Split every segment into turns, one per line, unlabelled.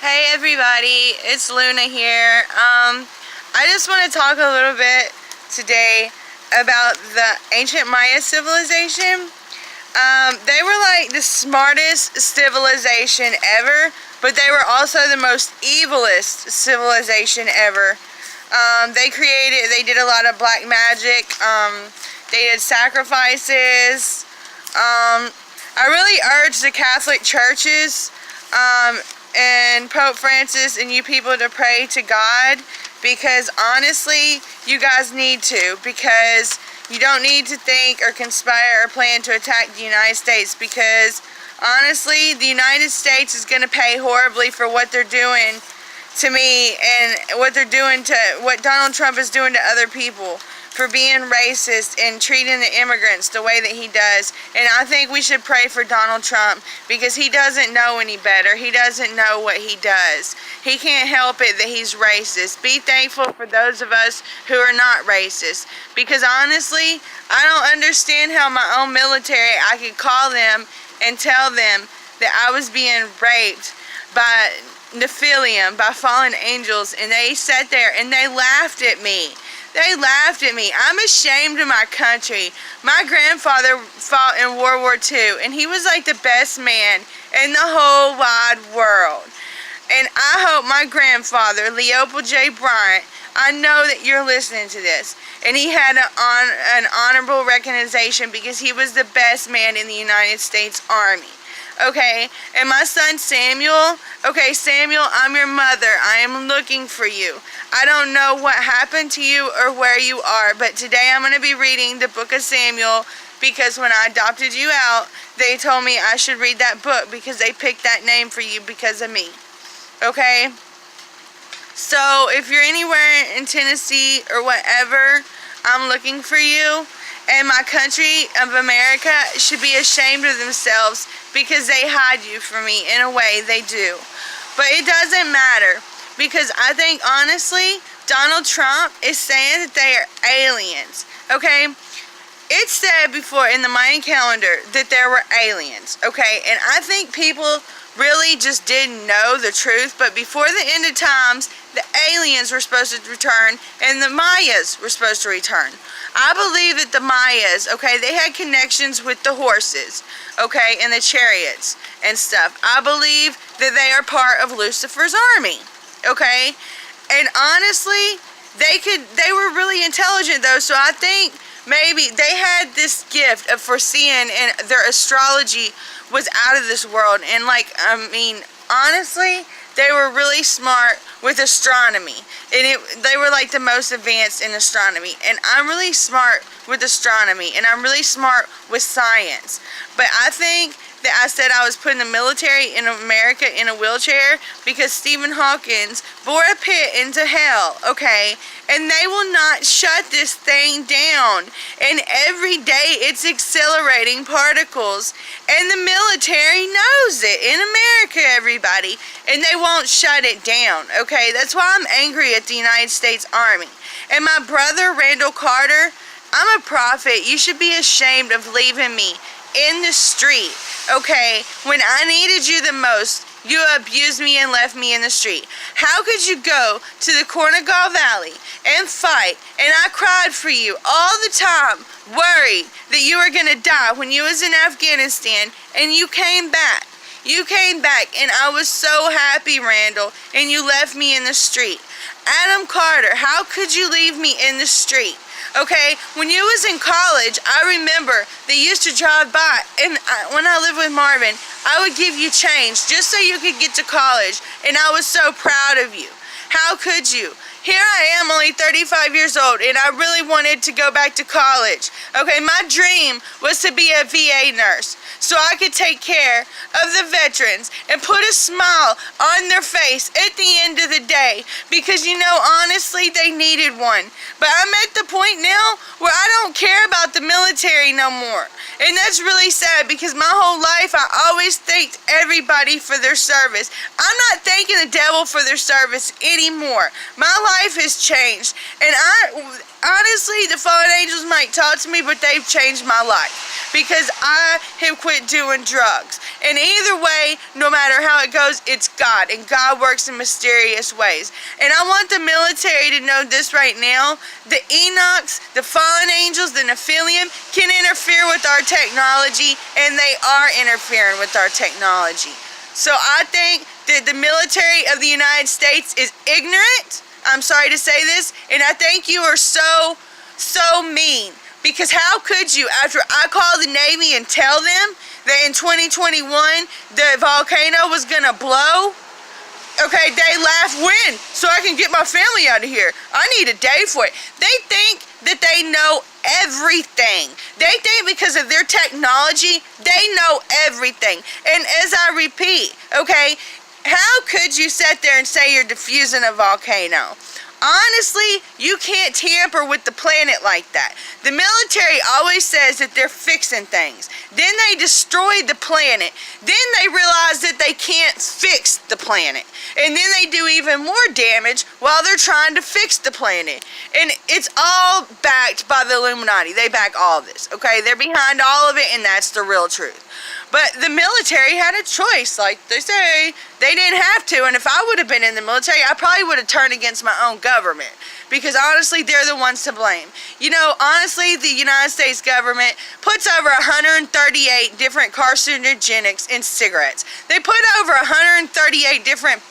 Hey everybody, it's Luna here. I just want to talk a little bit today about the ancient Maya civilization. They were like the smartest civilization ever, but they were also the most evilest civilization ever. They did a lot of black magic. They did sacrifices. I really urge the Catholic churches, and Pope Francis and you people to pray to God, because honestly you guys need to, because you don't need to think or conspire or plan to attack the United States, because honestly the United States is going to pay horribly for what they're doing to me and what Donald Trump is doing to other people, for being racist and treating the immigrants the way that he does. And I think we should pray for Donald Trump, because he doesn't know any better. He doesn't know what he does. He can't help it that he's racist. Be thankful for those of us who are not racist, because honestly, I don't understand how my own military, I could call them and tell them that I was being raped by Nephilim, by fallen angels, and they sat there and they laughed at me. They laughed at me. I'm ashamed of my country. My grandfather fought in World War II, and he was like the best man in the whole wide world. And I hope my grandfather, Leopold J. Bryant, I know that you're listening to this, and he had an honorable recognition because he was the best man in the United States Army. Okay, and my son Samuel, okay, Samuel, I'm your mother. I am looking for you. I don't know what happened to you or where you are, but today I'm going to be reading the book of Samuel, because when I adopted you out, they told me I should read that book because they picked that name for you because of me. Okay? So if you're anywhere in Tennessee or whatever, I'm looking for you. And my country of America should be ashamed of themselves because they hide you from me. In a way, they do. But it doesn't matter, because I think, honestly, Donald Trump is saying that they are aliens. Okay? It said before in the Mayan calendar that there were aliens. Okay? And I think people really just didn't know the truth. But before the end of times, the aliens were supposed to return and the Mayas were supposed to return. I believe that the Mayas, okay, they had connections with the horses, okay, and the chariots and stuff. I believe that they are part of Lucifer's army, okay? And honestly, they were really intelligent though, so I think maybe they had this gift of foreseeing, and their astrology was out of this world. And like, I mean, honestly, they were really smart with astronomy, and they were like the most advanced in astronomy. And I'm really smart with astronomy, and I'm really smart with science. But I think that I said I was putting the military in America in a wheelchair because Stephen Hawking bore a pit into hell, okay? And they will not shut this thing down. And every day it's accelerating particles. And the military knows it in America, everybody. And they won't shut it down, okay? That's why I'm angry at the United States Army. And my brother, Randall Carter, I'm a prophet. You should be ashamed of leaving me in the street, okay? When I needed you the most, you abused me and left me in the street. How could you go to the Korengal Valley and fight, and I cried for you all the time, worried that you were going to die when you was in Afghanistan, and you came back. You came back, and I was so happy, Randall, and you left me in the street. Adam Carter, how could you leave me in the street? Okay, when you was in college, I remember they used to drive by, and when I lived with Marvin, I would give you change just so you could get to college, and I was so proud of you. How could you? Here I am, only 35 years old, and I really wanted to go back to college. Okay, my dream was to be a VA nurse, so I could take care of the veterans and put a smile on their face at the end of the day, because, you know, honestly, they needed one. But I'm at the point now where I don't care about the military no more. And that's really sad, because my whole life I always thanked everybody for their service. I'm not thanking the devil for their service anymore. My life has changed. And honestly, the fallen angels might talk to me, but they've changed my life because I have quit doing drugs. And either way, no matter how it goes, it's God, and God works in mysterious ways. And I want the military to know this right now. The Enochs, the fallen angels, the Nephilim can interfere with our technology, and they are interfering with our technology. So I think that the military of the United States is ignorant. I'm sorry to say this, and I think you are so mean. Because how could you, after I call the Navy and tell them that in 2021 the volcano was gonna blow, okay, they laugh, when? So I can get my family out of here. I need a day for it. They think that they know everything. They think because of their technology, they know everything. And as I repeat, okay, how could you sit there and say you're diffusing a volcano? Honestly, you can't tamper with the planet like that. The military always says that they're fixing things. Then they destroy the planet. Then they realize that they can't fix the planet. And then they do even more damage while they're trying to fix the planet. And it's all backed by the Illuminati. They back all this, okay? They're behind all of it, and that's the real truth. But the military had a choice, like they say. They didn't have to, and if I would have been in the military, I probably would have turned against my own government. Because honestly, they're the ones to blame. You know, honestly, the United States government puts over 138 different carcinogenics in cigarettes. They put over 138 different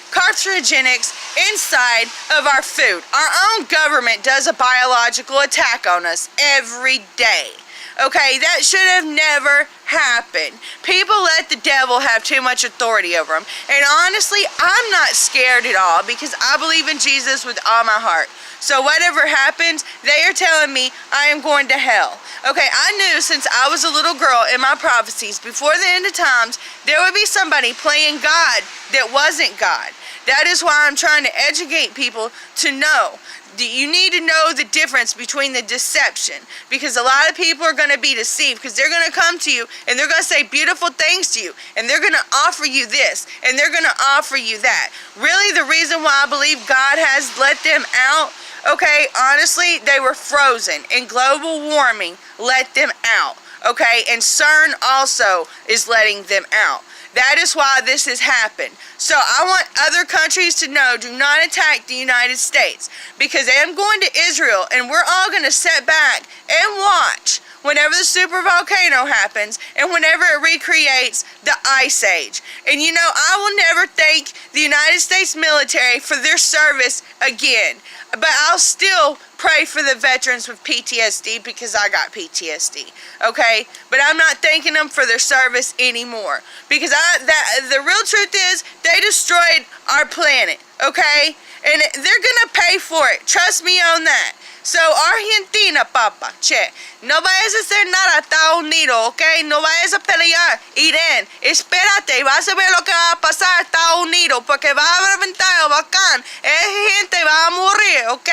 carcinogenics inside of our food. Our own government does a biological attack on us every day. Okay, that should have never happened. People let the devil have too much authority over them. And honestly, I'm not scared at all because I believe in Jesus with all my heart. So whatever happens, they are telling me I am going to hell. Okay, I knew since I was a little girl in my prophecies, before the end of times, there would be somebody playing God that wasn't God. That is why I'm trying to educate people to know. You need to know the difference between the deception, because a lot of people are going to be deceived because they're going to come to you and they're going to say beautiful things to you, and they're going to offer you this and they're going to offer you that. Really, the reason why I believe God has let them out, okay, honestly, they were frozen, and global warming let them out, okay, and CERN also is letting them out. That is why this has happened. So I want other countries to know, do not attack the United States. Because I'm going to Israel, and we're all going to sit back and watch whenever the super volcano happens and whenever it recreates the Ice Age. And you know, I will never thank the United States military for their service again. But I'll still pray for the veterans with PTSD because I got PTSD, okay? But I'm not thanking them for their service anymore because the real truth is they destroyed our planet, okay? And they're gonna pay for it. Trust me on that. So Argentina, papa, che, no vayas a hacer nada a Estados Unidos, ¿ok? No vayas a pelear, Irán, espérate, vas a ver lo que va a pasar a Estados Unidos, porque va a reventar el volcán, esa gente va a morir, ¿ok?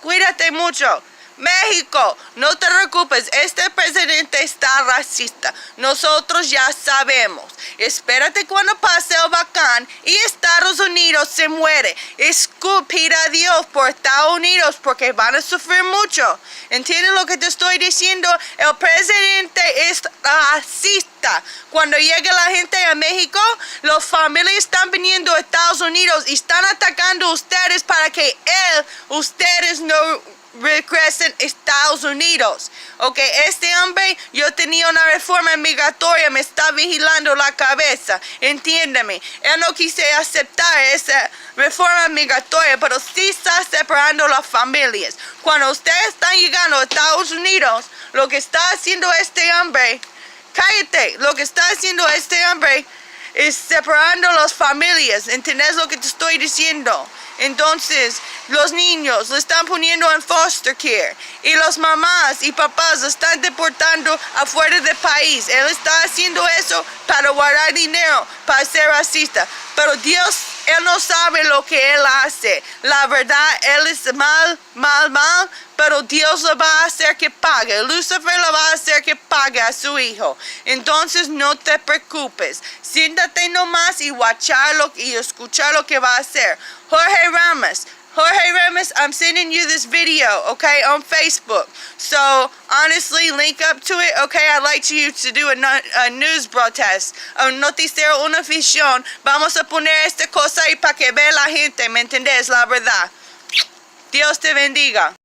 Cuídate mucho. México, no te preocupes, este presidente está racista. Nosotros ya sabemos. Espérate cuando pase el volcán y Estados Unidos se muere. Escupir a Dios por Estados Unidos porque van a sufrir mucho. ¿Entiendes lo que te estoy diciendo? El presidente es racista. Cuando llegue la gente a México, las familias están viniendo a Estados Unidos y están atacando a ustedes para que ustedes no regresen a Estados Unidos. Ok, este hombre, yo tenía una reforma migratoria, me está vigilando la cabeza, entiéndeme. Él no quise aceptar esa reforma migratoria, pero sí está separando las familias. Cuando ustedes están llegando a Estados Unidos, lo que está haciendo este hombre, cállate, lo que está haciendo este hombre es separando las familias. ¿Entendés lo que te estoy diciendo? Entonces, los niños lo están poniendo en foster care y los mamás y papás lo están deportando afuera del país. Él está haciendo eso para guardar dinero, para ser racista. Pero Dios, Él no sabe lo que Él hace. La verdad, Él es mal, pero Dios lo va a hacer que pague. Lucifer lo va a hacer que pague a su hijo. Entonces, no te preocupes. Siéntate nomás y watcharlo y escuchar lo que va a hacer. Jorge Ramos, Jorge Remes, I'm sending you this video, okay, on Facebook. So, honestly, link up to it, okay? I'd like you to do a news broadcast, un noticiero Univisión. Vamos a poner esta cosa ahí para que vea la gente, ¿me entendés? La verdad. Dios te bendiga.